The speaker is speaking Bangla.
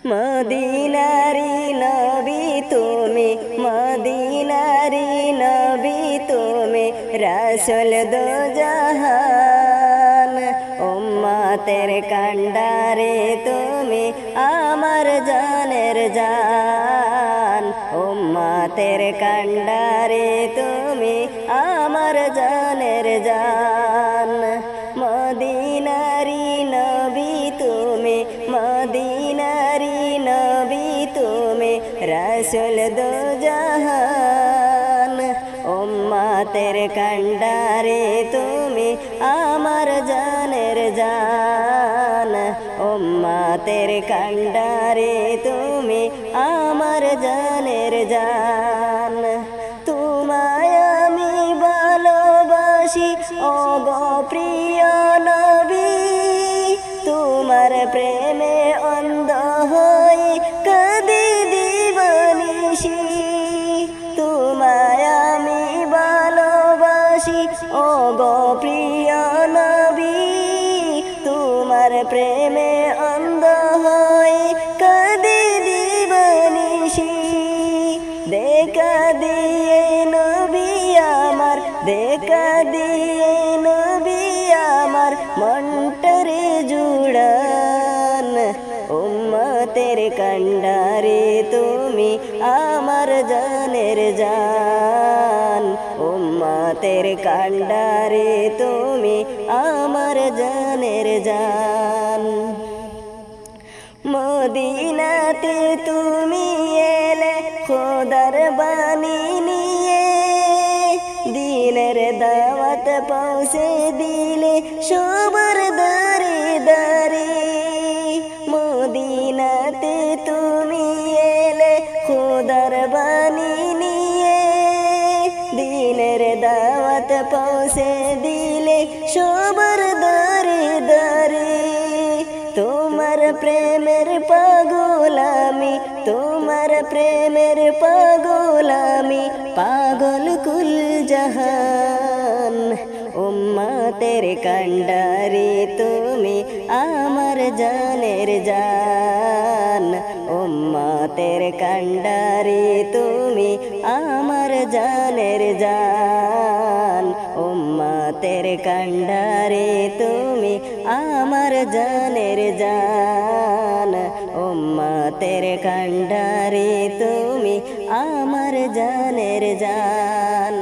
মদিনারি নবী তুমি, মদিনারি নবী তুমি, রাসূল দো জাহান। উম্মতের কান্ডারে তুমি আমার জানের জান, উম্মতের কান্ডারে তুমি আমার জানের জান। মদিনারি নবী তুমি, মদিনারি নবী তুমি, রাসূল দো জাহান। উম্মতের কান্ডারে তুমি আমার জানের জান, উম্মতের কান্ডারে তুমি আমার জানের জান। তোমায় আমি ভালোবাসি ও গো প্রিয় নবী, তোমার প্রেমে অন্ধ হয়ে কাঁদি দিবানিশি। তোমায় আমি ভালোবাসি ও গো প্রিয় নবী, তোমার প্রেমে অন্ধ হয়ে কাঁদি দিবানিশি। দেখা দিয়ে নবী আমার, দেখা দিয়ে নবী আমার, মনটারে জুড়ান। উম্মতের কান্ডারে তুমি আমার জানের জান, উম্মতের কান্ডারে তুমি আমার জানের জান। মদিনাতে তুমি এলে খোদার বাণী নিয়ে, দিনের দাওয়াত পৌঁছে দিলে সবার দারে দারে। মদিনাতে তুমি এলে খোদার বাণী নিয়ে, দিনের দাওয়াত পৌঁছে দিলে সবার দারে দারে। তোমার প্রেমের পাগল আমি, তোমার প্রেমের পাগল আমি, পাগল কুল জাহান। উম্মতের কান্ডারে তুমি আমার জানের জান, উম্মতের কান্ডারে তুমি আমার জানের জান, উম্মতের কান্ডারে তুমি আমার জানের জান, উম্মতের কান্ডারে তুমি আমার জানের জান।